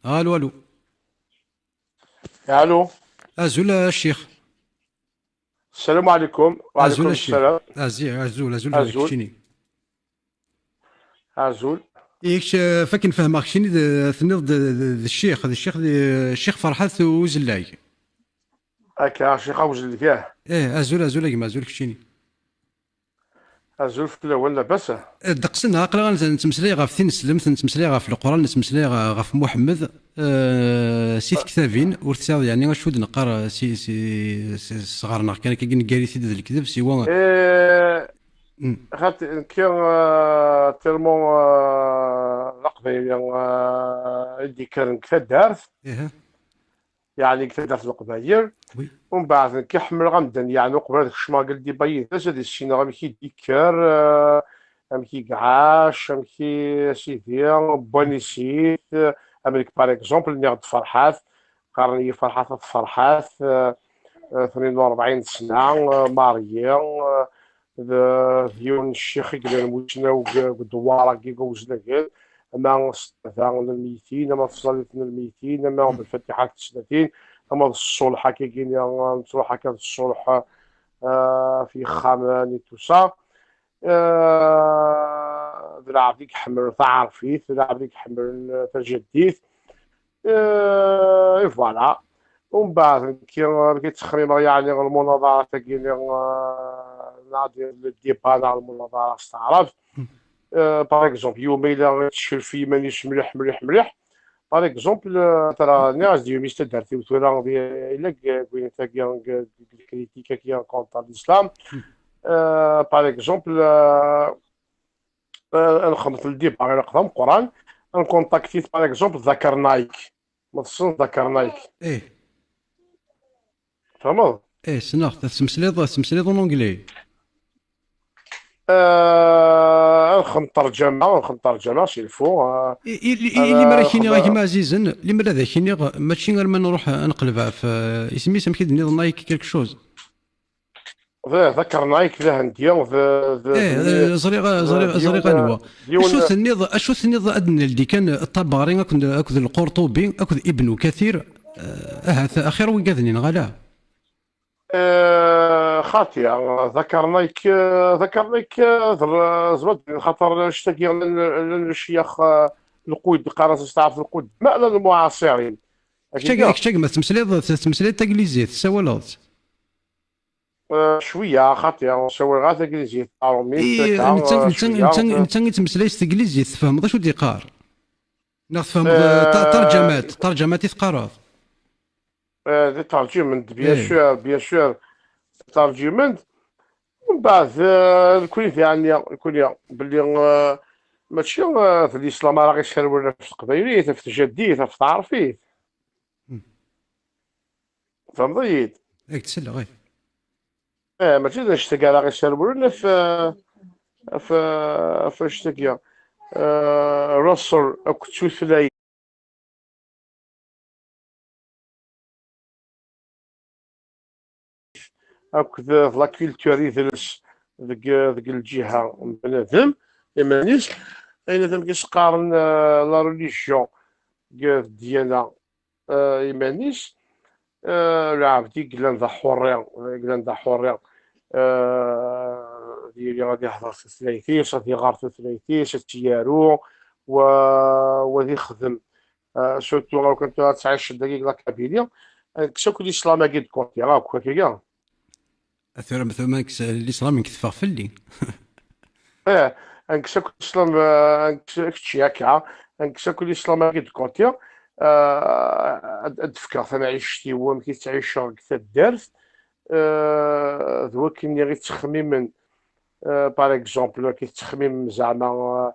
الو الو. الو. ازول الشيخ. السلام عليكم. ازول وعليكم الشيخ. السلام. ازول ازول. كشيني. ازول. يكش فاكن فهمك شيني ثنيض الشيخ فرحات وزلاي. هكا شي خوج اللي فيه. ايه ازول كيما ازول كشيني. ازول في الاول لاباس. دقسنا عقلا نتمسلي غاف ثين سلمت نتمسلي غاف القران نتمسلي غاف محمد سيت كتابين ورتساو يعني واش ود نقرا صغارنا كان كي نقاري سيد الكذب سوا. إيه. خاطر كي تيرمون القبيله اللي كان كتا دارت. ايه يعني كتا دارت القبايل. وي. ومن بعد كي حمل غمدن يعني قبل هذاك الشماقل دي باين اش هذا الشيء غادي كي ديكار. ام كي قعاش ام كي سيدي بونيسيت. امريك باغ اكزومبل نيغ فرحات. قرني فرحات فرحات 42 سنة ماريا. ديون الشيخ قال موتنا ودوارا كي وزنا قال اما ستة الميتين اما فصلت الميتين اما بالفتحة السنتين اما الصلحة كي كاين نصلحة كانت الصلح في خامان توسا. ذراع ديك حمر تعرفيت ذراع ديك حمر تجديت. فوالا. ومن بعد كي تخريبا يعني المناظرة تاكي نادي الديبا على المناظرة استعرف. باغ اكزومبل يومين الا تشير في مانيش مليح مليح مليح. باغ اكزومبل ترى ناس ديال ميست دارتي وتورا الا كوين تاكي الكريتيكا كي كونتر الاسلام. باغ اكزومبل نخدم في الديبا غير نقرا القران. نكونتاكتيت باغ اكزومبل ذكر نايك. ما تصون ذكر نايك. ايه فهمت. ايه سناخ تسمسليض اونجلي. نخدم ترجمه نخدم ترجمه سي الفو. اللي مرا انا كيني غا نخدم. كيما عزيزا اللي مرا ذا كيني ماشي غير ما نروح نقلب في اسمي سمكي نيض نايك كيلك شوز. ذكر نايك ذا هنديه ذني. ايه زريغا ديون نوا. اشو ديون. ثنيض اشو ثنيض ادنى اللي كان الطباري اكد القرطبي اكد ابن كثير. اخر وين قاذنين غلا. خاطئة. ذكرناك ذكرناك زبد خاطر اشتكي الشيخ القود قراص تعرف القود ما المعاصرين. هكاكا. كشاك ما تمسليض تاكليزيت تسولات. شوية خاطئة نسوي غير انجليزية تعلميت اي كا شوية. انت تمسلايس تاكليزيت تفهم شو ديقار. نفهم. آه، ترجمات تقرا. دي ترجمنت بيان ايه سور بيان سور. ترجمنت. ومن بعد الكل يعني الكل باللي ماشي في الاسلام راه غير شرب في القبايليت في الجديد في تعرفيه. فهمتي. هيك تسلى غير. ماشي نشتكي راه غير شرب ولا في اشتكي. رسل كنت في هاك لا كولتور يدرس ذيك الجهه من بنادم. ايمانيش بنادم كيسقارن لا ريليجيون كاع الديانه. ايمانيش العبد قلنا ذا حريه قلنا ذا حريه. ديالي غادي يهضر في ثلاثيش غادي يغار في ثلاثيش تيارو و وغادي يخدم. سورتو لو كنت تعيش دقيق لا كابيليا. كسوك الاسلام كيد كونتي راه كيكا. اثر مثلا الاسلام كتفاغ فلي. اه. انكساك الاسلام كتشي هكا. انكساك الاسلام كيد كونتي. ادفكر ثما عيشتي هو ملي تعيش كتا الدرس. ذوك كيني غير تخميم. باغ اكزومبل كي تخميم زعما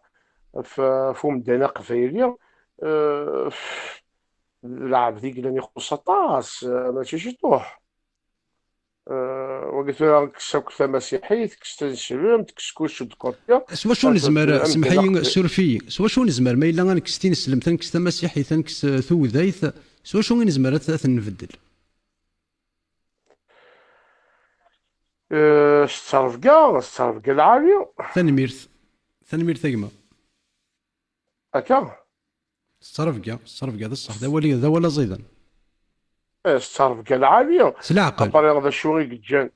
في مدينه قبايليه. آه، العب ذيك اللي يخص طاس ماشي شي طوح. وقلت له كسوك مسيحيت كستنسلم تكسكوش دكورتيا. سوا شو اشوت نزمر مدينه سمحي قبايليه. سورفي سوا شو نزمر ما الا كستين سلم تنكس مسيحي تنكس ثوذايث. سوا شو نزمر نبدل. السرفقه العاليه. تنميرت. تنميرت يا جماعه. هكا. الصرف كاع بصح ذا ولا زيدا. الصرف كاع العاليه. سلعقل. اباري هذا شو غيجان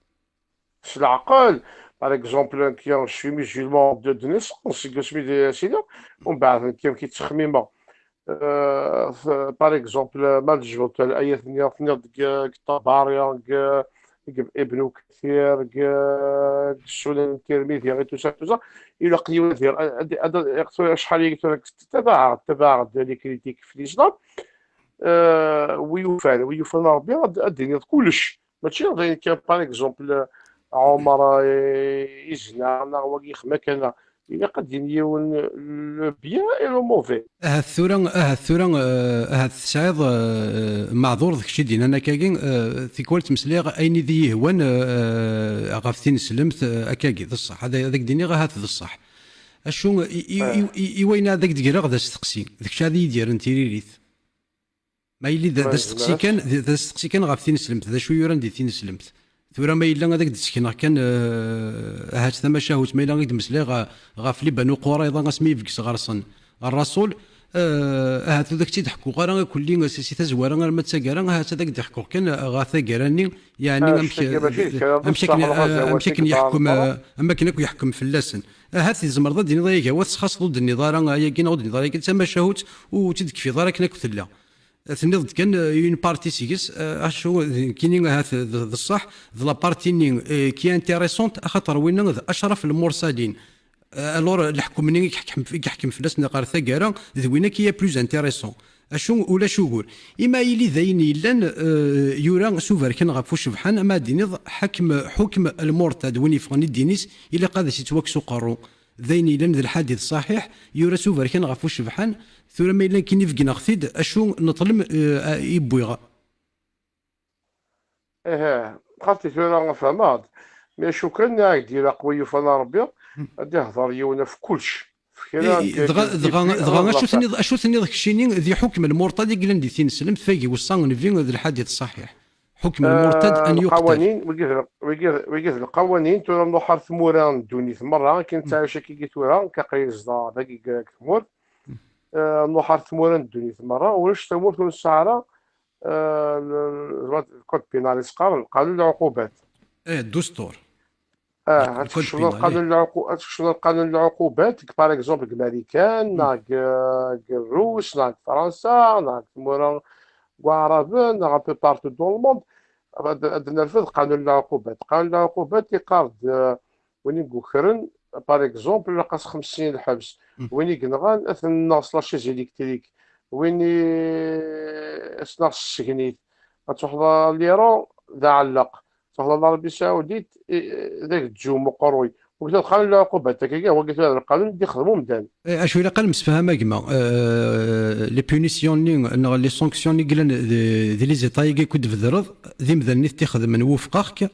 في العقل. باغ اكزومبل كي شوي ميسيلمون دو نيسونس كسمي سيدي، ومن بعد كي تخميمه باغ اكزومبل ما نجبد الايه ثنيا ديك الطباريه ابن كثير السنن الترمذي غير توسا الى قيوم ديال هذا شحال قلت لك تباعد لي كريتيك في الاسلام. ويوفى ربي الدنيا كلش ماشي غير كان باغ اكزومبل عمر يزنى هو يخما كان إلا قد يون لو بيان اي لو موفي. هاد تسعيد معذور ذاك الشيء دينا انا كاكين تيكول تمسليغ اين ذي هوان غافتين سلمت اكاكي ذا الصح هذاك ديني غا هات ذا الصح اشو وين هذاك ديرا غدا استقسي ذاك الشيء هذا يدير انت ريريث ما يلي ذا استقسي كان غافتين سلمت ذا شو يوران دي تين سلمت ثورا ما إلا هذاك تسكن كان هات ثما شاهوت ما إلا غير مسلا غاف لي بنو قريظه غاسمي فيكس غارسن الرسول هات ذاك تيضحكوا غير كل سي تزوار غير ما تسكر هات هذاك ضحكوا كان غاثا كراني يعني امشي كان يحكم اما كان يحكم في اللسن هات الزمرضه ديني ضايقه وتخص ضد النظاره هي كاين ضد النظاره ثما شاهوت وتدك دارك كنا كثلا تنض كان اون بارتي سيكس اشو كاينين هات الصح ذا بارتي نين كي انتريسونت خاطر وين اشرف المرسلين الور الحكم نين يحكم في الناس نقار ثقاره ذوينا كي بلوز انتريسون اشو ولا شو يقول اما يلي ذاين يلان يورا سوفر كان غفو شبحان اما دينيض حكم المرتد وين يفغني دينيس الا قاد يتوكسو قرو ذاين يلان ذا الحديث صحيح يورا سوفر كان غفو شبحان ثم ما إلا كي نفقنا خثيد أشو نطلم يبويغا. خاطي ثورة فهمت مي شو كان ديال قوي فانا ربي غادي يهضر يونا في كلش دغا اشو ثني ذاك الشيء ذي حكم المرتد قلنا دي ثين سلم فاقي وصان فين ذا الحديث الصحيح حكم المرتد ان يقتل. القوانين ويقيز القوانين تورا نحر ثموران دوني ثمرة كنت عايشة كي جيت ورا كقيز دقيقة ثمور نحر ثمورا الدنيا ثمرة ولاش تموت من السعرة الكود بينالي قانون العقوبات. الدستور. شنو قانون العقوبات باغ اكزومبل الامريكان ناك الروس ناك فرنسا ناك ثمورا وعربان ناك بو بارتو دون الموند هذا نرفض قانون العقوبات. قانون العقوبات يقارد وين يقول باغ اكزومبل لقاس 5 سنين الحبس وين يقنغان اثنا سلاش الكتريك وين اسنا السجنيت غتوحد ليرو ذا علق توحد العربية السعودية ذاك التجوم وقروي وقلت قانون العقوبات هكاكا هو قلت هذا القانون اللي يخدموا مدان اشو الا قال مسفهمه كما لي بونيسيون لي سانكسيون اللي قلنا دي لي زيتاي كود في ذي مذني تاخذ من وفقك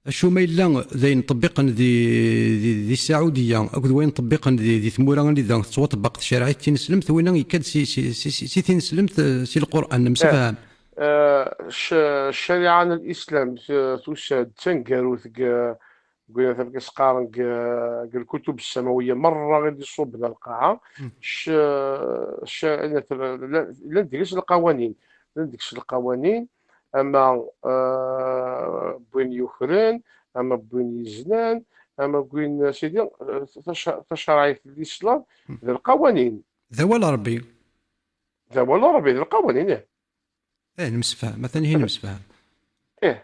شو ما إلا ذي نطبقا ذي السعودية أكد وين نطبقا ذي ثمورا اللي ذا تطبق شرعية تنسلمت وين يكاد سي تنسلمت سي القرآن مسفهم. الشريعة الإسلام تشاد تنقروث قلنا ثبك سقارن الكتب السماوية مرة غادي يصوبنا القاعة لا نديرش القوانين اما بوين يوخرين اما بوين يزنان اما بوين سيدي تشرعي الاسلام ذا القوانين ذا ولا ربي ذا القوانين نمسفهم مثلا هي نمسفهم ذا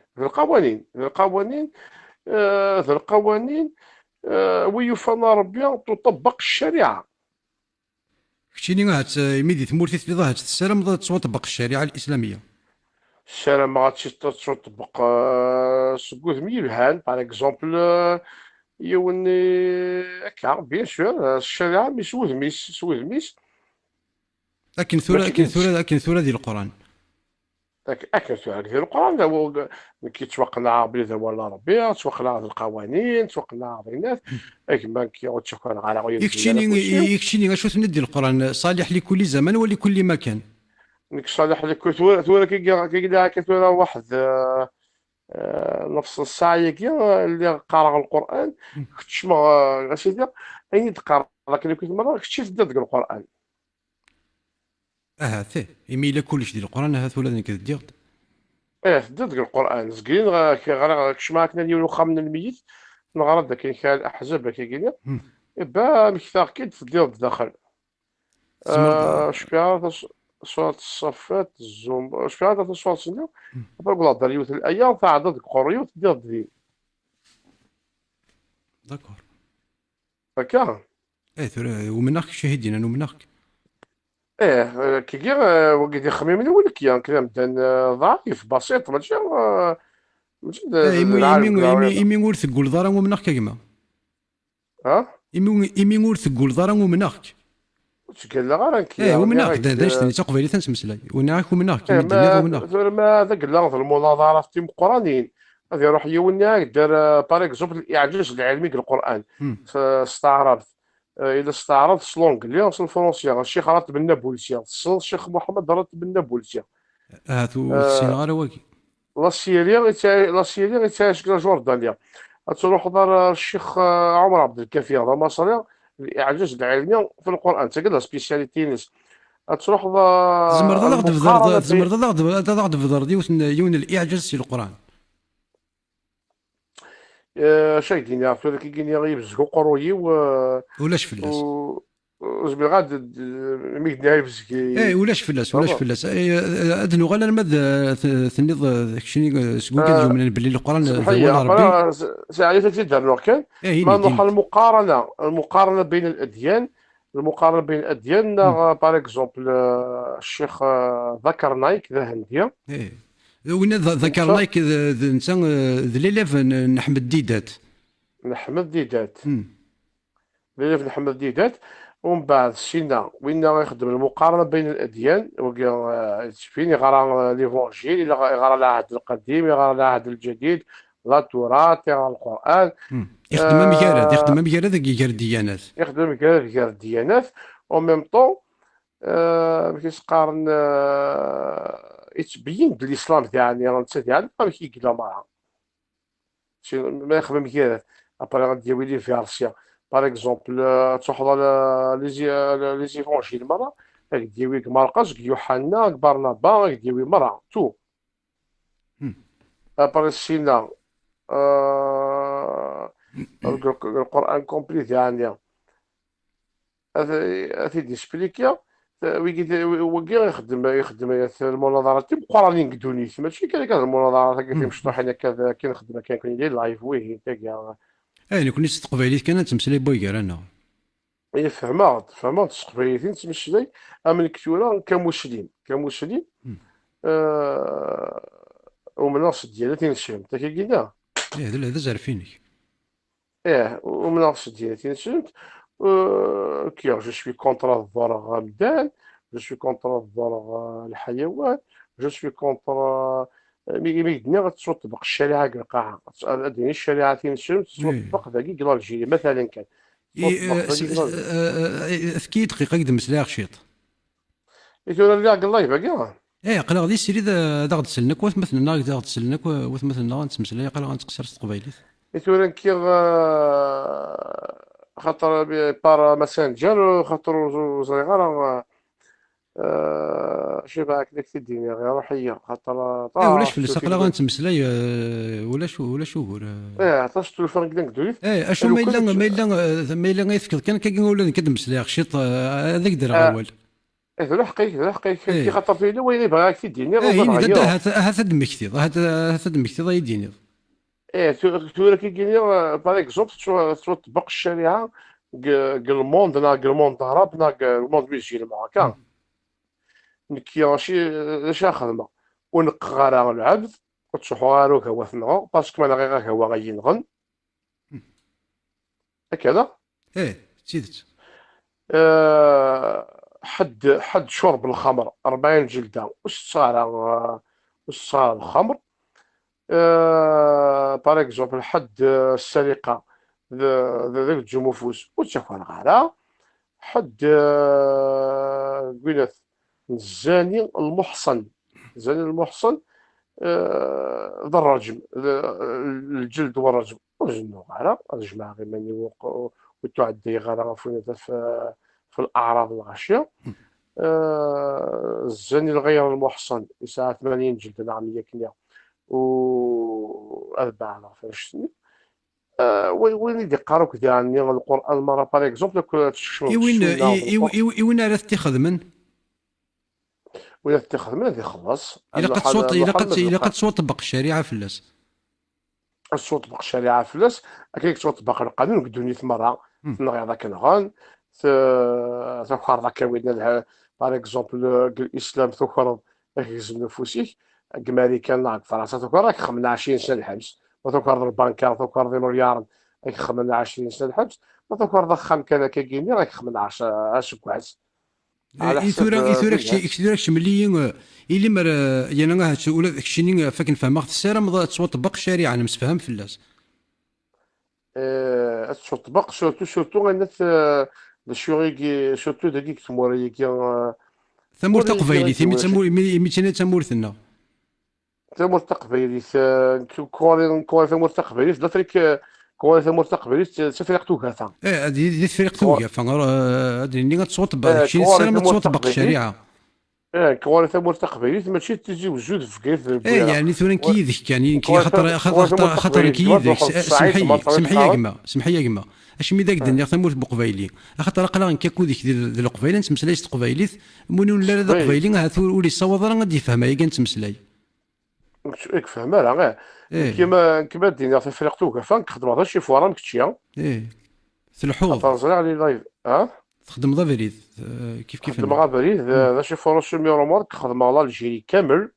القوانين ويفنى ربي تطبق الشريعة كشيني هات ميدي ثمورتي ثلاثة هات السلام تطبق الشريعة الإسلامية الشارع ما غاديش تطبق سكوت ميلهان باغ اكزومبل يوني هكا بيان سور الشارع ميس وذميس لكن ثورة ديال القرآن لكن ثورة ديال القرآن هو كي توقنا بلي ذا ولا ربي توقنا القوانين توقنا الناس كما كيغوتشكون على يكشيني شو ثندي القرآن صالح لكل زمان ولكل مكان نك صالح لك ثورة كي ثورة واحد نفس الساعة كي اللي قارغ القرآن كنتش ما سيدي أين تقرا لكن كنت مرة كنتش تدق القرآن ثي إيميلا كلش ديال القرآن ولا ذيك الديغ. تدد القران زكين غير كشما كنا ديال واخا من الميت نغرا كاين كاع الاحزاب كاين با مكثاغ كي تدير الداخل. تزمر شفيها سورة الصفات الزوم شفيها سورة السنة بقول هضر يوث الأيام تعضد قريوت ديال دي داكور. هكا. ومناك شاهدين أنا ومناك. كي كي وقيت يخمم من ولك يعني كلام مدان ضعيف بسيط ماشي العالم كاع إيمي ور تقول ضرا ومناك كيما. ها إيمي ور تقول ضرا ومناك. واش قال لها غير انك يعني ومناك غيك داش تاني تقبيلي تنسمسلاي وناك ومناك كيما الدنيا ما ومناك. ما ذاك اللفظ المناظرة في القرآنين غادي يروح يوني دار باغ اكزومبل الإعجاز العلمي للقرآن استعرض إلا استعرض سلونغلي الفرنسية الشيخ راتب النابلسية الشيخ محمد راتب النابلسية هاتو السينما غير واكي. لا سيريا لا سيريا غيتعايش جوردانيا غتروح دار الشيخ عمر عبد الكافي هذا مصري الإعجاز العلمي في القرآن تا قال سبيسياليتي ناس غتروح تزمر ضغط في المقارنة ضرد بين تزمر ضغط في ضرد يون الإعجاز في القرآن. شايدين يعرفوا لك كي يبزقوا قروي ولاش فلاس. و زبي غاد ميدنا يبزقي ولاش فلاس ولاش صافا فلاس ادنو غير المد ثنيض داكشي سكون كتجيو من باللي القرآن سمح ذا لي ولا ربي. ساعة تدار كان ما هيني نروح دينك. المقارنة بين الأديان المقارنة بين الأديان باغ اكزومبل الشيخ ذكر نايك ذا هندية وين ذكرناك انسان ذليلة نحمد ديدات. نحمد ديدات بلي في محمد ديدات ومن بعد سينا وين غيخدم المقارنة بين الأديان فين يغرى ليفونجيل إلا يغرى العهد القديم يغرى العهد الجديد لا تراث يغرى القرآن يخدم مكارد يخدم مكارد كيكار الديانات. يخدم كاع الديانات و ميم طون باش يقارن يتبين بلي الإسلام تاعنا راه تاعنا ما كيقلا معاها ما يخدم كاع ابري غادي يولي في روسيا باغ اكزومبل تحضر لي زيفونجيل مرة ديويك مرقس يوحنا برنابا ديوي مرة تو ابري السينا القرآن كومبلي تاعنا هذا ديسبليكيا وكي يخدم المناظرات قرانين كدونيت ماشي كان المناظرات هكا مشطوحين هكا كي نخدم كان يدير لايف ويه كاع انا كنت تقبيليت كانت تمسلي بويكار انا. هي فهمت تقبيليتين تمشي من كثيرا كمسلم ومن النص ديالها تنشم تا كي قلنا هذا زارفينك. ومن النص ديالها تنشم كي جو سوي كونتر الضرر غامدان جو سوي كونتر الضرر الحيوان جو سوي كونتر مي الدنيا غتطبق الشريعه كاع القاعه اديني الشريعه تنشم تطبق ذاك كلا الجيل مثلا كان ثكي دقيقه قد مسلاخ شيط. يقول لي الله باقي قلا غادي سيري دا غد تسلنك مثلا دا غد تسلنك مثلا غنتمسلاي قلا غنتقصر تقبيليت. يقول كي خاطر بار ماسنجر خاطر صغيره شي باك ديك الدنيا غير روحيه خاطر ولاش فلس قلا غنتمسلاي ولا شو هو. عطاش التليفون كدا ندوي اشو ما الا غيفكر كان كنقول لك كنمسلاي شيط هذاك دار اول. هذا حقيقي كي خاطر فيه وين بغاك في الدنيا هذا دمكتي هذا دمكتي يديني. تقول كي قلنا باغ اكزومبل تطبق الشريعه الموند الموند هربنا الموند بيجي معاك نكي ماشي خدمه ونقرا العبد وتشوفوا غير هو ثنغو باسكو ما غير هو غينغن هكذا تزيدت حد شرب الخمر 40 جلده واش صار الخمر باغ اكزومبل حد السرقه ذاك الجموفوس وتشوفوا الغلا حد قلت الزاني المحصن ذا الرجم الجلد والرجم وجنو غالا الجماعة غير من يوقعوا وتعدي غالا في الأعراض الغاشية الزاني الغير المحصن يسعى 80 جلدة، نعم هي كنيا، و أربعة فاش وين يدي قراو كدا يعني القرآن مرة باغ اكزومبل تشمل السنة والقرآن. وين راه تخدمن؟ ولا تخدم هذه خلاص الا قد اللوحة صوت الا اللوحة قد الا قد المزلقة. صوت طبق الشريعه فلاس. تطبق الشريعة فلاس، هكاك تطبق القانون كدوني مرة مم. تنغي ذاك الغان، تفخر ذاك وين باغ اكزومبل الإسلام تفرض يهزم نفوسك، أمريكان لا فرنسا تفرض راك خمنا 20 سنة الحبس، وتفرض البنكة تفرض مليار راك خمنا 20 سنة الحبس، وتفرض الخام كان كيجيني راك خمنا 10 كواس على حسب ايثورا الناس. كشي ملي إلي مر يعني انا ولا كشيني فاكن فهمت السيره مضى تصوت طبق الشريعه انا مسفهم فلاس. تطبق سورتو غنت الشوريكي سورتو دقيق تموريكي ثمور موريكي تقبايلي غيدي ثمي ولا شيء. تمور ميتين تمورثنا. ثمور تقبيلي كوري ثمور تقبيلي لا تريك كوري ثمور تقبيلي تفريق توكاثا. هذه فريق توقع هذه اللي غتصوت كشيني كوري السيره ما ثمور تصوت طبق تقبيلي. الشريعه. كوري ثمور تقبيلي ماشي تجي وجود في كيف البويرة. يعني ثورا كيدك يعني كي كوري ثمور خاطر تقبيلي تما كيدك تروح للصعيد ما تروح سمحي يا الأرض. جما سمحي يا جما اش مي داك دنيا ثمور بقبايلي خاطر قلا كيكو ديك ديال القبايله نتمسلاي قبايليت من ولا لا صغير قبايلي ولي صوض راه غادي يفهم هي كنتمسلاي. ياك فهمها راه غير ايه كيما دينا في فريق توكاثا نخدم هذا شي فورا كتشيا. ايه الحوض خاطر زريع لي لايف تخدم ضا فريد كيف كيف خدمة انا. غا بريد هذا شي فرنسي ميرو مارك خدمة غا الجيري كامل.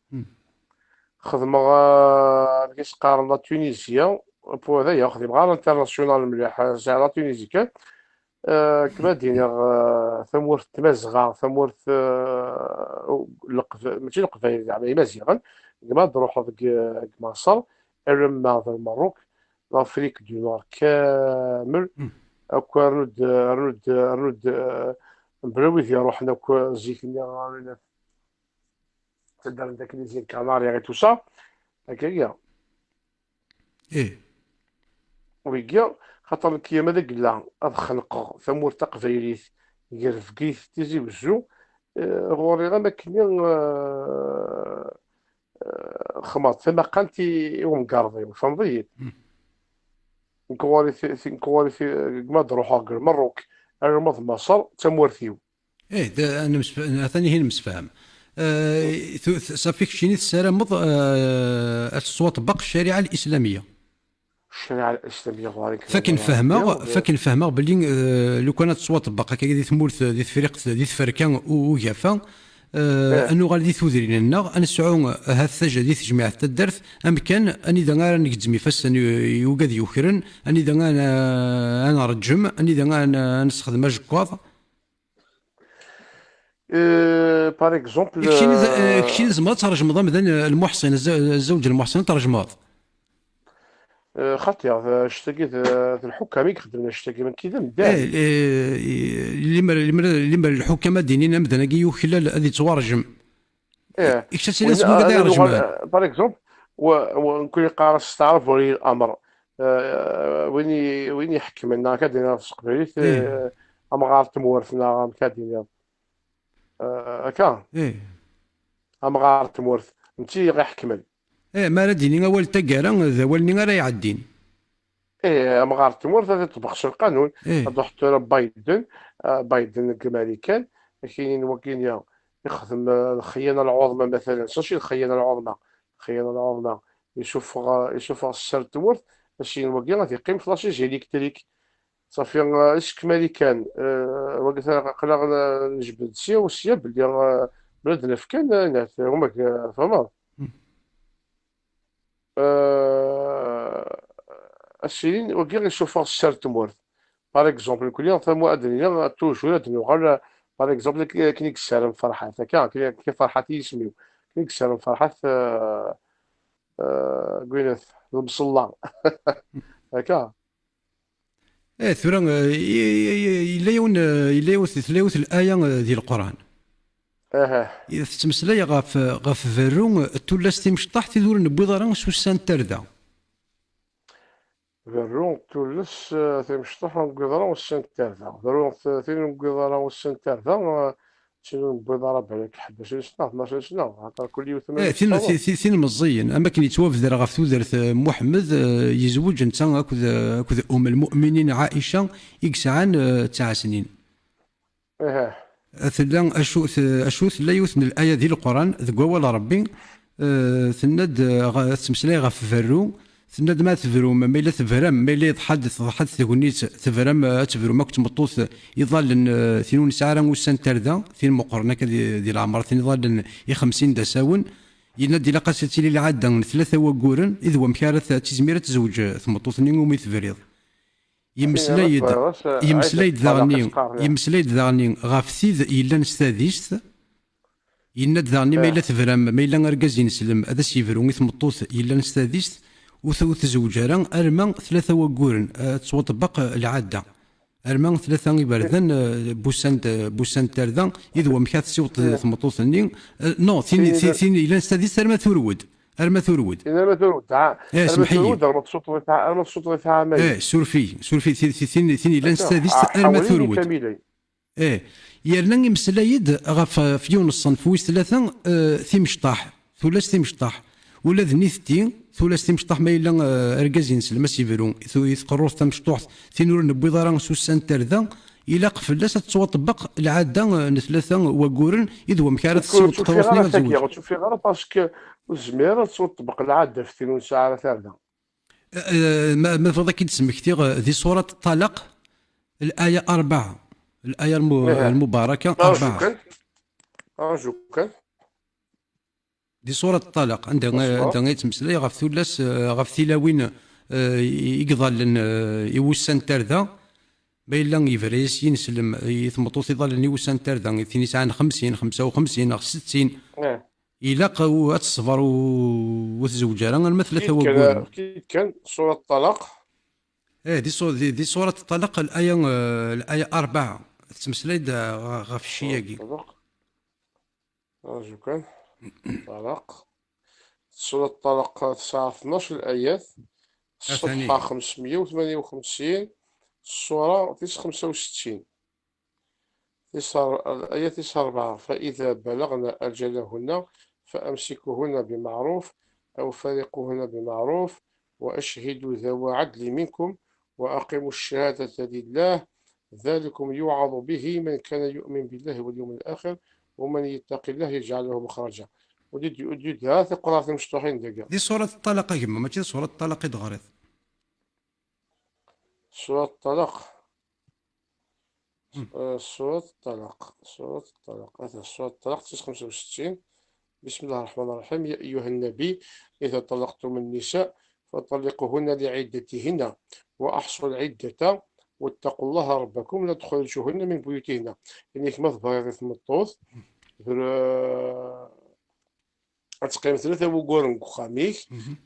خدمة غا كيس قارن لا تونيزيا بو هذايا خدمة غا الانترناسيونال مليح ساعة لا تونيزي كان. كما دينا ثمورت تمازغة ثمورت ماشي القفايل زعما مزيغا كما تروح هذيك مصر الرما في المغرب لافريك دو نور كامل. أكوا رود بلويث روحنا كوا زيكنا تقدر داك لي زين كناريا غير توسا هكايا ايه ويكيا. خاطر كيما داك لا خنق ثمور تقفيليت يرفقيت تيزي وزو غوري غا ماكني خماط ثما قالتي يوم قارضي فهمتي. نكوالي في كما تروح المروك الماض مصر تمورثيو. ايه ده انا ثاني هنا مسفهم. صافي كشيني السيره مض الصوت بق الشريعه الاسلاميه. الشريعة الإسلامية غاري كذا فكن فهمه باللي لو كانت تصوت بقى كي تمورث دي فريق دي فركان ويافا انه غادي تودري لنا انا سعو هاد الثجه دي تجميع الدرث امكان اني دا نكزمي فاس يوجد يوكرن اني دا انا رجم اني دا نستخدم جكواض. بار اكزومبل كشيني زعما ترجم مثلا المحسن الزوج المحسن ترجمات. خاطر شتاقي الحكام يخدمنا شتاقي من كذا ايه مداري. اللي الحكام الدينيين مثلا كي خلال هذه توارجم ايه اكتشف وين ناس ما قد يرجمان. بار اكزومبل ونكون قارص استعرف ولي الامر وين يحكم لنا كدينا في قبيليت ايه اما غارت مورثنا كدينا هكا ايه اما غارت مورث نتي غيحكمل. ايه ما ديني اول تقارا ذا ولني راه يعدين. ايه اما غارت مورث هذا تطبقش القانون. ايه هذا حتى بايدن بايدن الامريكان كاينين وكينيا يخدم الخيانه العظمى مثلا شنو الخيانه العظمى. الخيانه العظمى يشوف السر تمورث ماشي وكي غادي يقيم في لاشي الكتريك صافي اش كمالي كان وقت قلا نجبد سيا وسيا بلي بلاد الافكان هما فهمت. السيرين وكي غيشوفوا السر تمورث باغ اكزومبل كل يوم فمو ادري توجور ادري غير باغ اكزومبل كنيك السالم فرحات هكا كي فرحات يسميو كنيك السالم فرحات كوينث المصلى هكا. ايه ثورا الا يوث تلاوث الايه ديال القران اه اذا تتمسلاي غاف فيرو تولاس تيمشطح تدور نبوض راه سوسان تردا. فيرون تولس تيمشطح نقدرا والسن الثالثة فيرون ثين نقدرا والسن الثالثة شنو نبغي ضرب عليك 11 سنة 12 سنة عطا كل يوم اه 8 ثين سنوات. ثين مزيين، اما كان يتوافد غف تودرت محمد يزوج انت اكد ام المؤمنين عائشه يكسعان 9 سنين. إيه. ثلا اشوث لا يوث من الايه ديال القران ذك اول ربي ثند تمسلاي غف فرو، ثند ما تفرو ما الا تفرم ما الا تحدث تغنيت تفرم تفرو ما كنت مطوث يظل ثينون ساعه وسان تردا ثين مقرنا ديال العمر ثين يظل 50 دساون ينادي لا قاسيتي لي عادا 3 وقورن اذ هو مكارث تزميره تزوج ثمطوثني ومي تفريض فين غير يمسلايد فيروس عيد يمسلايد الطلاق ذاغني سقارنا. يمسلايد ذاغني غاف ثيذ إلا نستاذيست يناد ذاغني ما إلا إيه. تفرم ما إلا أركاز ينسلم هذا سيفرو ثمطوث إلا نستاذيست وتزوج راه أرما 3 وقورن تسوطبق العادة أرما 3 إبردان بوسان تردا إذ هو مكاث سيوط إيه. ثمطوثني نو فين إذا ثين إلا نستاذيست أرما ثرود أرما ثرود إذا ما ترود سمحيي المبسوط تاع عمايل. سورفي ثين إلا نستاذيست أرما حاوليني ثرود كاملين. يرنا يمسلايد غف في يونس فويس 3 ثيمشطاح ثلاث ثيمشطاح ولا ذنيثتي ثلاث ثيمشطاح ما إلا أركاز ينسل ما سيفرون يتقروث تمشطوح ثينور نبوي ضران سوسان ترذا إلا قفل تتوطبق العادة نثلاثة وقورن إذ هو مكارث سيوط تشوفي غير تواصلين تاكي زوج. تشوفي غير باسكو الزميرة تطبق العادة في 30 ساعة ثالثة. ما فضل كي تسمكتي ذي سورة الطلاق الآية 4 الآية إيه. المباركة أرجو 4 كان أرجو كان دي صورة الطلاق أصبر. عندها يتمسلي غف ثلاث غف ثلاوين يقضل يوسان تردا بين لان يفريس ينسلم يثمطو يظل يوسان تردا ثاني ساعة 50 55 أو 60 إيه. إلا الصبر وتزوج راه المثل كي وقول. كان سورة الطلاق. دي صورة الطلاق الآية 4 تمسلي غف سورة الشياقي. الطلاق أرجو كان طلاق سورة الطلاق 12 الآيات الصفحة ثاني 558 السورة 65 الآية 4 فإذا بلغن أجلهن فأمسكوهن بمعروف أو فارقوهن بمعروف وأشهدوا ذوي عدل منكم وأقيموا الشهادة لله ذلكم يوعظ به من كان يؤمن بالله واليوم الآخر ومن يتق الله يجعل له مخرجا. وديد هذا قرأت مشطوحين دقا. دي صورة الطلاق كما ماشي صورة الطلاق دغريت. سورة الطلاق سورة الطلاق هذا سورة الطلاق 65. بسم الله الرحمن الرحيم يا أيها النبي إذا طلقتم النساء فطلقوهن لعدتهن وأحصوا العدة واتقوا الله ربكم لا تخرجوهن من بيوتهن. يعني كما ظهر في المطوط تقيم 3 وقورن قخاميك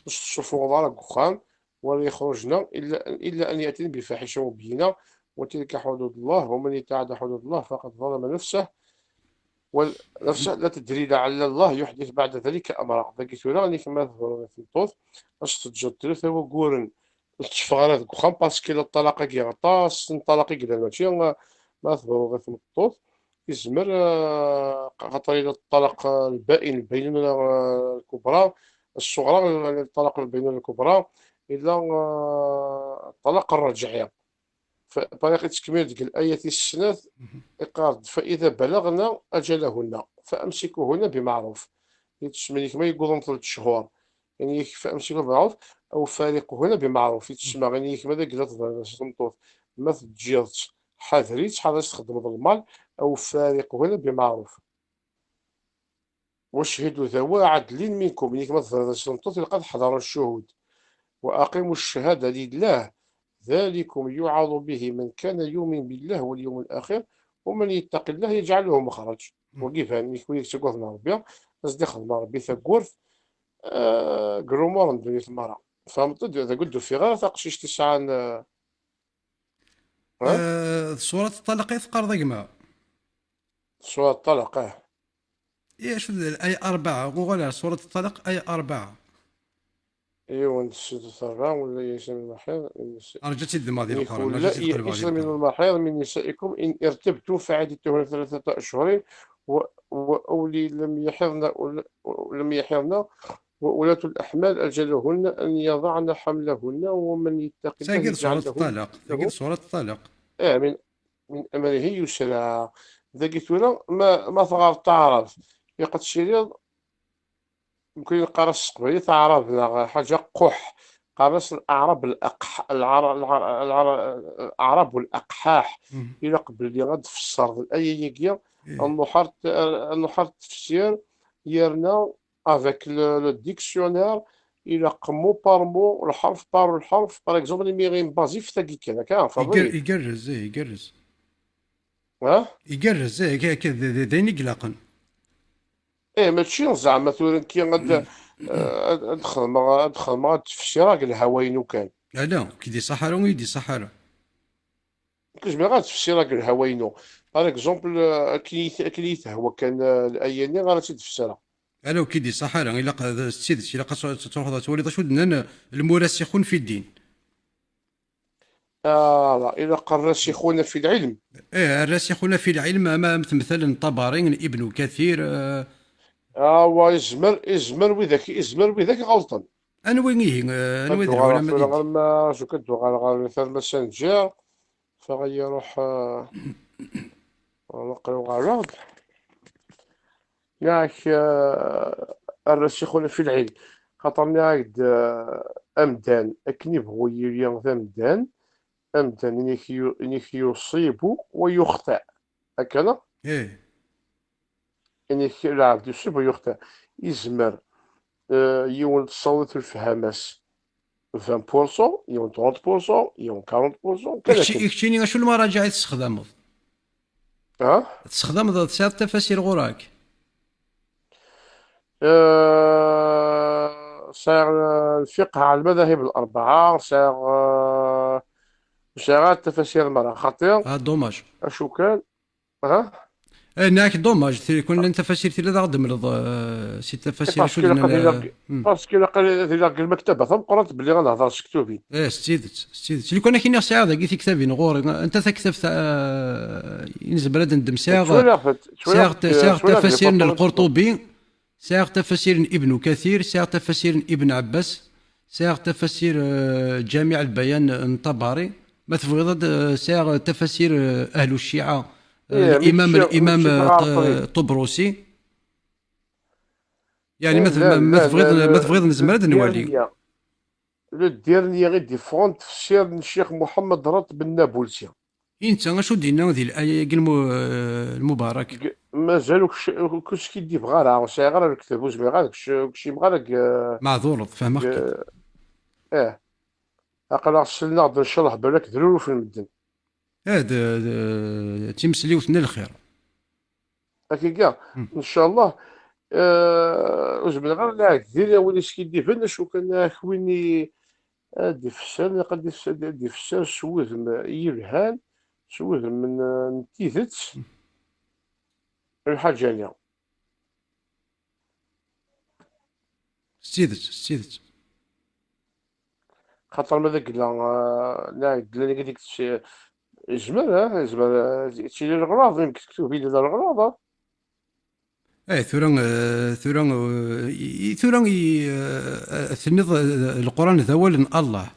تشوفوا دار قخام ولا يخرجن إلا أن يأتين بفاحشة مبينة وتلك حدود الله ومن يتعدى حدود الله فقد ظلم نفسه والنفس لا تدري لعل الله يحدث بعد ذلك أمرا. ذاك راني كما ظهر في الطوط باش تتجد 3 وقورن تشفغ هذاك وخام باسكو الطلاق كي غطاس الطلاق كي ماشي ما ظهر في الطوط يزمر خاطر إلى الطلاق البائن البينونة الكبرى الصغرى الطلاق البينونة الكبرى إلى الطلاق الرجعي. فطريقة تكميل ديك الآية السنات إقارد فإذا بلغنا أجلهن فأمسكوهن بمعروف يتسمى كما يقولون 3 شهور يعني فأمسكوهن بمعروف أو فارقوهن بمعروف يتسمى يعني كما ذاك لا تنطوط ما تجيرت حذريت تخدم المال أو فارقوهن بمعروف واشهدوا ذوي عدل منكم يعني كما تنطوط لقد حضروا الشهود وأقيموا الشهادة لله ذلكم يوعظ به من كان يؤمن بالله واليوم الآخر ومن يتق الله يجعل له مخرج. وكيف يعني كويس تقول مع ربي بس دخل مع ربي ثقورث قرومور ندوني المرأة فهمت إذا قلت في غير تقشيش تسعان صورة الطلاق يثقر ضيقما سورة الطلاق شو الآية 4 وغلا صورة الطلاق آية 4 ايوا نسيت الثرى ولا يسلم المحيض رجعتي الدماغ ديال القرآن ولا رجعتي تقريبا يئس من المحيض من نسائكم إن ارتبتم فعدتهن 3 أشهر وأولي لم يحضن وأولاة الأحمال أجلهن أن يضعن حملهن ومن يتق الله ساكن صورة يجعل الطلاق، ساكن له صورة الطلاق. من أمره يسرا. ذاك ولا ما ثغار تعرف يقد شريط يمكن قرص قبيل تعرفنا حاجة قح قرص الأعراب الأعراب والأقحاح مم. إلى قبل اللي غتفسر الآية يقيا إيه. النحر التفسير يرنا افيك لو ديكسيونير إلى مو بار مو الحرف بار الحرف باغ اكزومبل مي غينبازي في تاكي كذا كان فهمتني يقرز، إيه يقرز. ها. يقرز، إيه داين يقلقن. ايه ماشي زعما ثورا كي ادخل ما تفسير الهواين كان لا كي دي صحراء ويدي صحراء. كتجمع غير تفسير الهواينو باغ اكزومبل كي يتهوى كان الايه اللي غادي تفسرها. انا كي دي صحراء الا سيدتي الا تروح تولي تشود المرسخون في الدين. لا الا قال الراسخون في العلم. ايه الراسخون في العلم، ما مثلا طبري ابن كثير. ويزمر وذاك غلطان. انا وين ايه، انا وين كدو ولا غير ما في ديدي. غير ما شو كدو غير مثلا ماسنجر فغيروح نقريو غير رعد ياك الراسخون في العلم. خاطرني عاد أمدان أكن يبغوا يريان ذا أمدان إنك يصيب ويخطئ هكذا. ايه إنك العبد يصيب ويخطئ يزمر يون تصوت الفهامس 20% يون 30% يون 40% كذا كن. اكشيني شو المراجع تستخدم، ها تستخدم تسعة تفاسير غراك. صار الفقه على المذاهب الأربعة صار صار التفاسير المرأة خطير دوماج. أشو كان. ها ناك دوماج يكون لن تفاسير تي لا غدمرض، سي تفاسير شو باسكو إلا قال دنا. باسكو إلا قال المكتبة ثم قرأت بلي غنهضر كتبين. ايه ستيدت اللي كنا كاين ساعه كي كتابين غور انت تكتب ينزل بلاد ندم ساغ تفاسير القرطبي، ساغ تفاسير ابن كثير، ساغ تفاسير ابن عباس، ساغ تفاسير جامع البيان الطبري، ما تبغيض ساغ تفاسير اهل الشيعه، الامام طبروسي. يعني لا لا ما تبغيض نزمر هذا نوالي. الديرنية لو ديرنيي غي ديفون تفسير الشيخ محمد راتب النابلسي. انت شو دينا هذه الايه المبارك. مازال كلشي كيدي بغا راه شي غير الكتاب وزمي غير كلشي بغا لك معذور فهمك. اه عقل غسلنا غادي نشرح بالك ذرورو في المدن. هذا تيمسلي وثنى الخير. هكا كاع ان شاء الله. وزمي غير لا دير ولي سكيدي فين شو كان خويني ادي فسان قد ادي فسان سوذ يلهان سوذ من تيثت الحاجة اليوم. ستيدت خاطر ماذا قلنا لا قلنا قديك زمر تشيل الغراض يمكن تكتب بيد الغراض. اي ثورا ثنظ القران ذوال الله.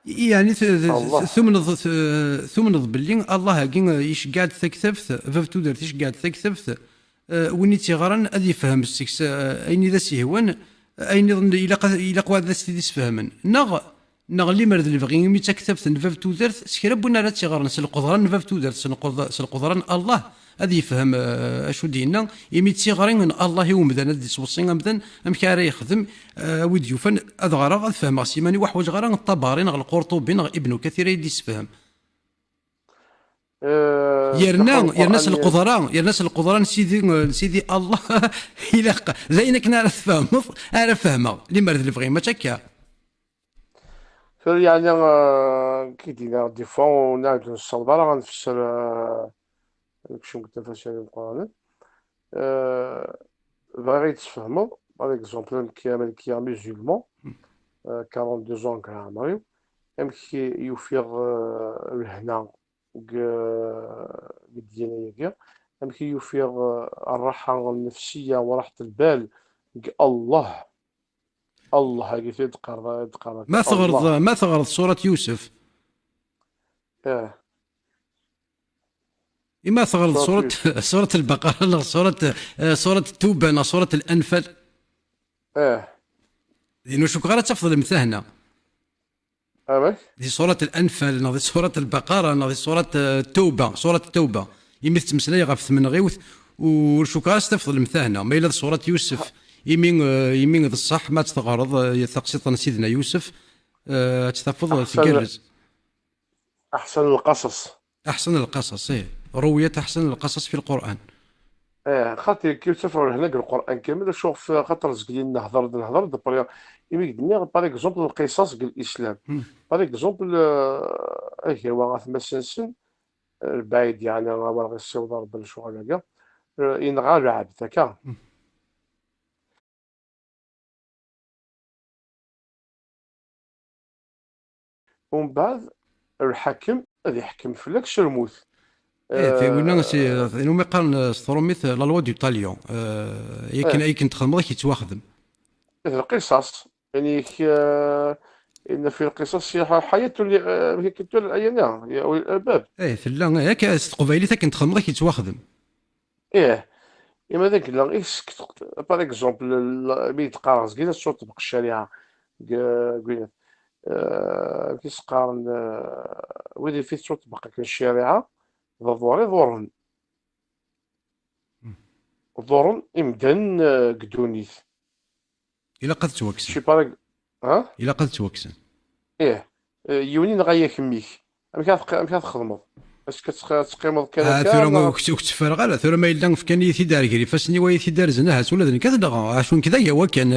يعني الله ثمنظ باللي الله كي يشقعد تكتبت فافتو درت يشقعد تكتبت وين تيغران ادي يفهم السكس اين ذا سيهوان اين الى قوا ذا سيدي يسفهمن نغ اللي مرد اللي بغي مي تكتبت فافتو درت سكربنا لا تيغران القدران فافتو درت القدران الله هذا يفهم اشو دينا يمي تيغرين من الله يومدان هذا يسوسين امدان ام كاري يخدم ويد يوفن هذا غرا فهم سيماني وحوج غرا الطباري نغ القرطبي نغ ابن كثير يسفهم. يرناس القدران سيدي الله يلقى زينك نعرف فهم اعرف فهمه اللي مرد اللي بغي ما تشكى. يعني كي دينا دي فون نعاود نصور غنفسر شنو قلت فاش القرآن باغي تفهمو باغ اكزومبل كي مسلمون 42 ans كان عمري امشي يوفيغ الهنا قد ديالي كاع أم كي يوفير الراحة النفسية وراحة البال. الله، الله هاكي دقر الله. ما ثغرت سورة يوسف؟ اه. ما ثغرت صوت سورة يوسف. سورة البقرة، لا سورة التوبة، لا سورة الأنفال. اه. لأنه شو غير تفضل مثهنا. أمك. دي سورة الأنفال، ناضي سورة البقرة، ناضي سورة التوبة، سورة التوبة. يمي تمسلاي غف ثمن غيوث وشو كاس تفضل مثهنا. ما إلا سورة يوسف يمين يمين ذا الصح ما تستغرض تقسيط سيدنا يوسف تستفضل أحسن، تقرز. أحسن القصص. أحسن القصص، إيه، روية أحسن القصص في القرآن. اه، خاطر كي تسافر هناك القرآن كامل شوف خاطر زكلين نهضر دبريا يميك دنيا باغ اكزومبل القصص ديال الإسلام. باغ اكزومبل ايه هو غاثما سنسن البعيد يعني غا غير السيوط ربي الشغل هكا ينغى العبد هكا. ومن بعد الحاكم غادي يحكم فيك شرموت. ايه في وين سي اه. ما يقارن ستروميث لا لوا دو طاليون يمكن تخدم كي يتواخدم. القصص يعني إن في القصص حياة هي كتب الأيام يا أولي الألباب. ايه في لا ياك قبيلي كنت تخدم كي يتواخدم. إيه. إما ذاك لا باغ إكزومبل ملي تقارن كاين شو تطبق الشريعة كاين كي تقارن وين فيه شو تطبق كاين الشريعة ضواري ضورن ضورن إمدان قدونيت. الا قد توكسن، شي باغ. ها. الا قد توكسن. إيه. يونين غايا كميك. أم كتخدمض باش كتقيمض كان هكا ثورة ولا. تفرغ على ثورة ما يلان في كان يثيدار كيري فاسني ويثيدار زناها ولا ذن كذا دغا عشان كذا يا وكان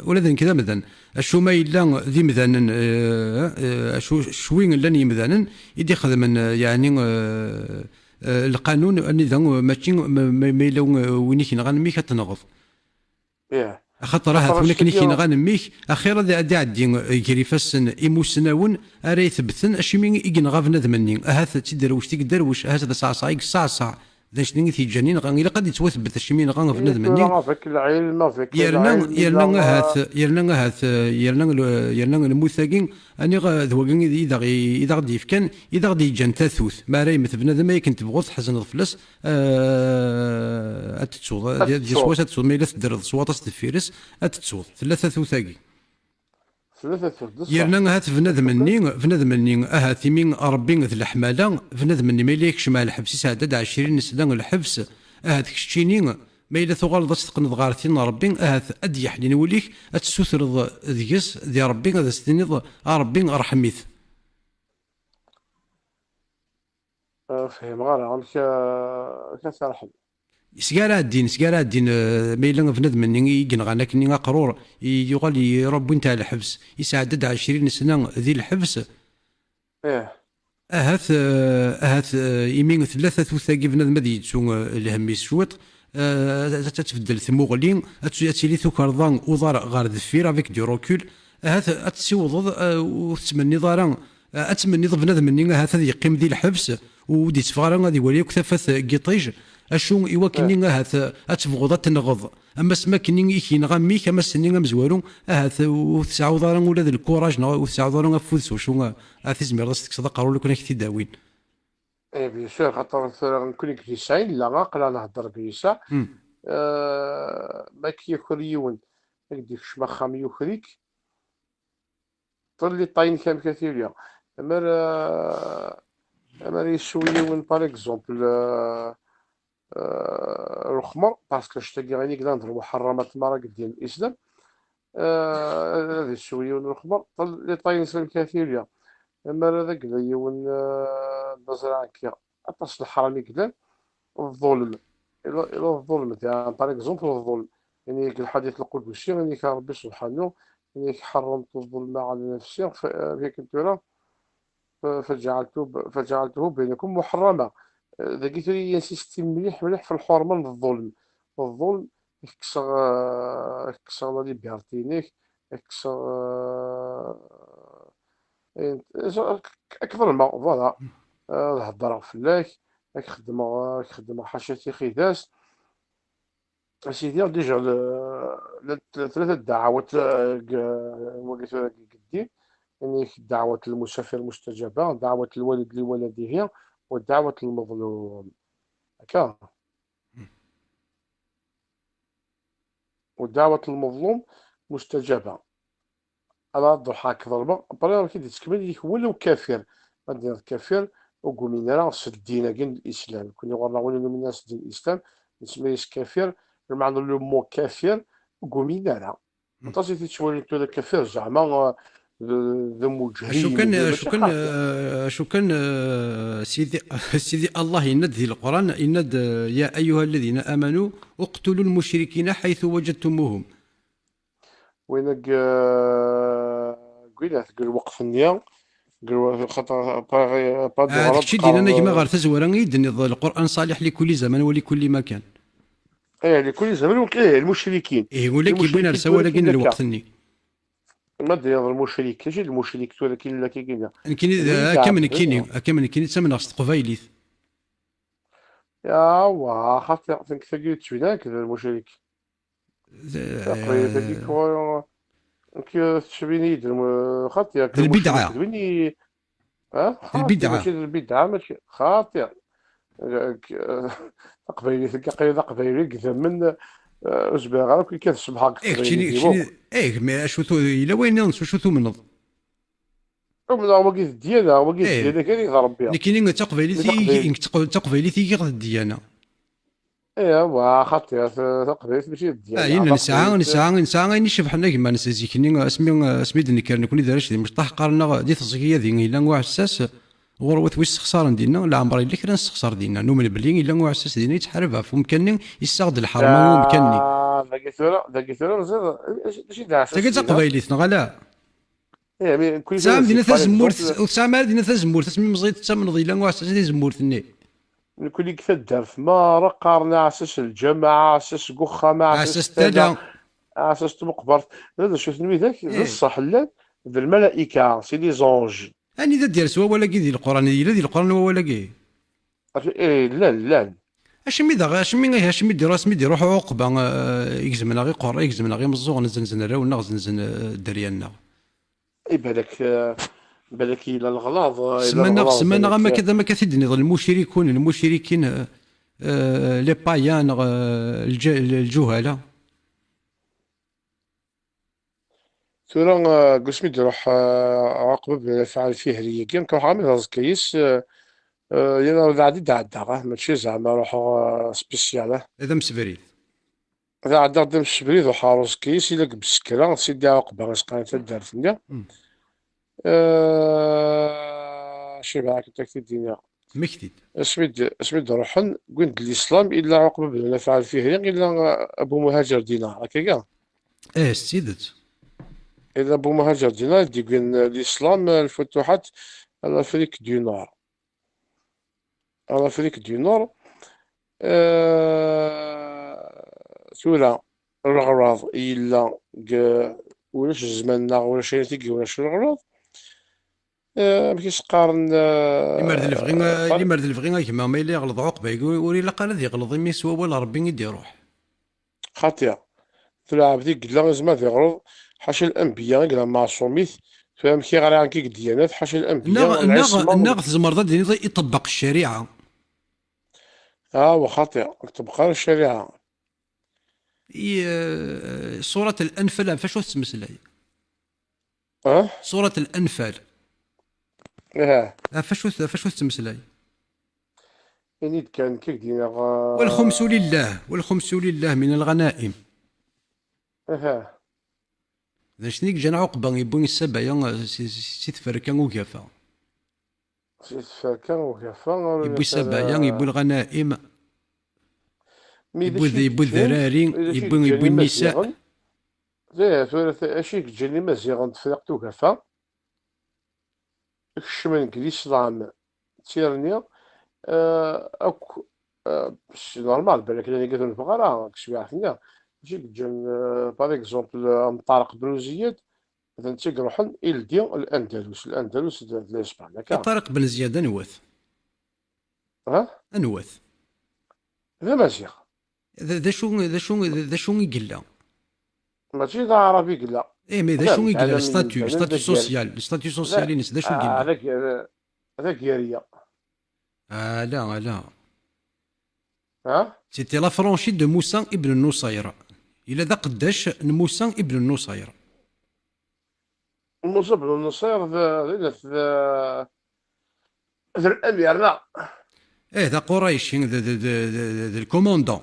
ولا ذن كذا مثلا اشو ما يلان ذي مثلا اشو شوين لان يمثلا يدي خدم يعني القانون النظام ماشي ما يلون وينيك نغنمي كتنغض. إيه. خاطر راه خاطر ثونا كني الشتي كي نغنميك اخيرا ذا عدي كيري فاسن ايموسناون ارا يثبتن اش مين يجن غافنا ذمني هذا تدروش تقدروش هذا صعصع صعصع ذا شنو تيجانين غان الا قد يتوثبت اش مين غافنا إيه ذمني. تورا فيك العلم فيك يرنا العلم إلا يرنا هاث يرنا هاث يرنا الموثقين اني ذوقين اذا غادي يفكان اذا غادي يجان تاثوث ما راي مثل بنادم ما كنت تبغض تحزن الفلس اتتصوض دي التصوت. سواس تتصوض ما الا تدرد سواطس تفيرس اتتصوض ثلاثه ثوثاقي. ثلاثة ثلث صح. يرنا هات بنادم مني اهات من ربي ذي الحماله بنادم مني ما يكش مع الحبس يسعد 20 سنه الحبس اهات كشتيني ما الا ثغال تقنض غارتين ربي اهات اديح لي نوليك اتسوثر ذيس ذي ربي هذا ستنيض ربي رحميث. فهم غير عمك كترحم. سكارا الدين ما الا بنادم مني يقنغ كني قرور يقال يربي انت على الحبس يسعد 20 سنه ذي الحبس. إيه. اهات يمين ثلاثه ثوثاقي بنادم ما يتسو الهميس شوط تتبدل ثموغلين تسيلي ثوكرضان وضار غار دفير افيك دي روكول هات تسيوض وتمني ضارا اتمني بنادم مني هات يقيم ذي الحبس ودي تفغارا غادي يولي كثافه قيطيج اشو ايوا إيه. كني هات اتفغض تنغض اما سما كني يكي نغميك اما سني مزوارو هات وتسعود ضارا ولا ذا الكوراج وتسعود ضارا فوز وشو تزمير راسك صدق قالوا لك انا كنتي داوين. إيه بيان سور خاطر نكون كريساين لا غاقلا نهضر كريسا. ما كيخريون يديك شمخام يخريك طلي طاين كام كثير. أما أما يسويون باغ إكزومبل الخمر باسكو شتاقي غير نهضر محرمات المراقد ديال الإسلام. هذا يسويون الخمر طلي طاين كثير. أما هذاك يون بزرع كيا أطاس الحرامي كذا الظلم. إلى الظلم تاع باغ إكزومبل الظلم يعني الحديث القدسي يعني كان ربي سبحانه يعني حرمت الظلم على نفسي في كنت فجعلته بينكم محرمة. ذاك تولي ينسيستي مليح مليح في الحرمة من الظلم. الظلم يكسر لا ليبرتينيك يكسر أكثر ما فوالا الهضرة فلاك راك خدمة حاشا خداس أسيدي ديجا ثلاثة دعوات وليت قدي، يعني دعوة المسافر المستجابة، دعوة الوالد لولده، ودعوة المظلوم هكا. ودعوة المظلوم مستجابة. على الضحاك ضربة برا كي تكمل ليك ولو كافر، غادي كافر وقومين راه الدين كاين الإسلام، كون يغرنا ولو من الناس دين الإسلام نسميش كافر، بمعنى لو مو كافر وقومين راه انت سيتي تولي كافر زعما ذو شو مجرم كان شو ماشي كان خاطئ. شو كان سيدي سيدي الله يند في القرآن يند يا أيها الذين آمنوا اقتلوا المشركين حيث وجدتموهم. وين قيلات قال وقف النية، قال خاطر با دو هذاك غلط الشيء دينا تقارن. كما غير تزورا يدن القرآن صالح لكل زمان ولكل مكان. ايه لكل زمان المشركين. إيه يقول لك يبغينا المشركين رسالة لكن ولكن الوقت لك ني. ما داير المشرك ماشي المشرك ولكن لك كاين يمكن الوليد كمن عبد. كيني كمن كيني تسمى ناقص قبايليت. يا واه خاطر تنك تشبيناك المشرك تقريبا تاكي كوا كي تشبيني خاطر ياك المشرك البدعة دويني. ها خاطر ماشي البدعة. البدعة ماشي خاطر قبيلي قيد قبيلي كذا من أزباغ كي كتسبح هاك إيه قبيلي كشيني ديما. كشيني إيه ما شو تو إلا وين ننسو شو تو منض. ومن هو كيف ديالنا هو كيف إيه ديالنا كان يضرب بها. لكن مي تقبيليتي تقبيل. تقبيليتي غير الديانة. ايوا خاطر تقبيلت ماشي ديالنا ينا تقبيلت. نسعى غير نشبح حنا كيما نسيكني اسمي دنكر نكوني دارش دي مشطح قارنا دي تزكيه دي الا نوع حساس غروت واش استخسار دينا لا عمري اللي كنا نستخسر دينا نومن بلي الا نوع حساس دينا يتحاربها في مكاني يستغد الحرمه هو مكاني. ذاك ثورة مزال ماشي داع تلقى سيدنا. تقبايليتنا غلا يعني كل تسعى شيء سي مدينه باغ تزمور اكزومبل. تسعى مدينه تزمور تسمي مزيد تسمن ضيلا نوع حساس دي زمور ثني. من كل كيف دار في ما قارنا عساس الجامعة عساس قخامة عساس اساس تادا تادا. عساس مقبرت. هذا شوف نمي ذاك ذا ايه الصح لا ذا الملائكة سي دي زونج. اني ذا ديال سوا ولا كي ديال القران الا ديال القران ولا كي ايه لا لا. اش مي دير راس مي دير روح عقبه يجزمنا غير قرا يجزمنا غير مزوغ نزنزن راونا نزنزن دريالنا. اي بالك الى الغلاظ الى سمانا الغلاظ سمانا غا ما بالك. كذا ما كثيد نضل المشركين لي بايان الجهلاء. ثورة قسمي تروح عقب بفعل فيه ريا كان كروح عامل راس كيس يلا عادي دعدة ماشي زعما روح سبيسيال. هذا مسفريد. إذا عدى قدام الشبريد وحاروس كيس إلا بسكرة سيدي عقبة غاسقان تدارت شي معاك انت كي الدنيا. مكتيد. اسميد روحن قلت الإسلام إلا عقبة بن نفعل فيه ريا إلا أبو مهاجر دينار هكا كاع. اه سيدت. إلا أبو مهاجر دينار دي قلن الإسلام الفتوحات على أفريك دو نور. على أفريك دو نور ثورة الغراض إلا ولاش زماننا ولا شي تيجي ولا شي الغراض ما كيسقارن اللي مرد الفغي كما ما اللي يغلط عقبه يقول ولي لا قال يغلط مي سوا ولا ربي يدي يروح. خاطئة. تلعب ديك قلا زعما تيغرض حاشا الأنبياء قلا معصوميت. فهم كي غير عن كيك ديانات حاشا الأنبياء العصمة. تزمر ضد يطبق الشريعه. ها هو خاطئة تبقى الشريعة. سورة الأنفال فاش تمسلاي. اه سورة الأنفال اه فاش تمسلاي. يعني كان كيك دينا والخمس لله من الغنائم. اه ذا شنيك جان عقبة يبون السبع سي تفركا وكافا. سيت فاكا وكافا يبو السبع يبو مثلا. الغنائم. مي يبو الذراري إذا شي يبو كتجاني النساء. مزيغن زي ثلاث أشي كتجاني مزيغن تفرقت وكافا كشمن كليسلام تيرني أك سي نورمال بالك اللي قلت الفقراء كشبي عرفنا ماشي كتجن باغ اكزومبل طارق بن زياد مثلا تيروحن إلدي الأندلس د اسبانيا كاع. طارق بن زياد نوث. ها انواث ذا مزيغ ذا شو يقلا. ماشي ذا عربي قلا. ايه مي ذا لا شو يقلا متعلم من الستاتيو المتعلم ذا ستاتيو كيري. سوسيال ستاتيو سوسيال لا ينس ذا شو يقلا. هذا كيريا. لا لا. ها سيتي لا فرونشي دو موسى ابن النصير. الى ذا قداش موسى ابن النصير. موسى بن النصير ذا الامير لا. ايه ذا قريش ذا الكوموندون.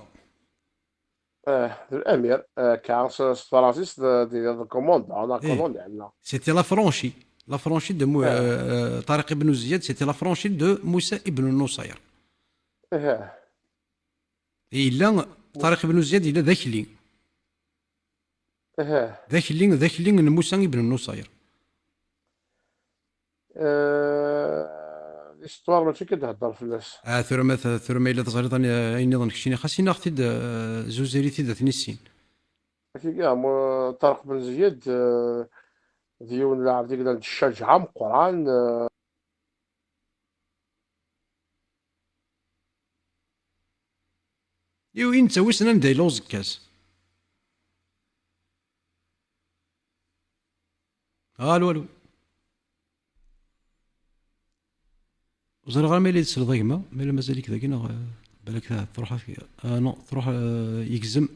ذا الامير كان فرانسيس ذا كوموند انا ايه كولون عندنا. سيتي لا فرونشي. لا فرونشي دو اه طارق بن زياد سيتي لا فرونشي دو موسى ابن النصير. اه إلا طارق بن زياد إلا ذاكلي. اه ذاكلي موسى ابن النصير. الاستوار ماشي كتهضر فلاس. ثم إلا تزريط أين نظن كشيني خاصني ناخذ زوزيري تيدا ثنيسين. ماشي كاع طارق بن زياد ديون لاعب ديك الشجعة قران. يو إنت وسنا نداي لوز كاس. الو الو. وزر غير ملي تسرد غيما ملي مازالك ذاك بالك تروح نو تروح يكزم.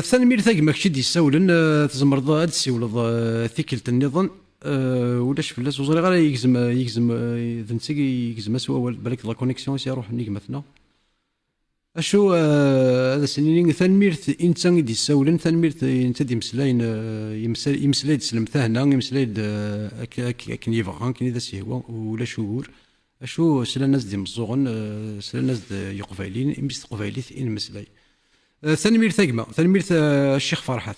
ثاني مير ثاك ماكشي دي ساولن تزمرض هاد السيولض ثيكلت النظام. ولاش فلاس وزري غير يكزم ذنتي يكزم سوا بالك لا كونيكسيون يروح نيك مثلا. اشو هذا سنين ثانميرت انسان دي ساولن ثانميرت انت دي مسلاين يمسلايد سلمته هنا يمسلايد كن يبغى كن اذا سيهوا ولا شهور. اشو سلا الناس دي مزوغن سلا الناس يقفايلين يمس قفايليت ان مسلاي. ثانميرت ثقمه ثانميرت الشيخ فرحات.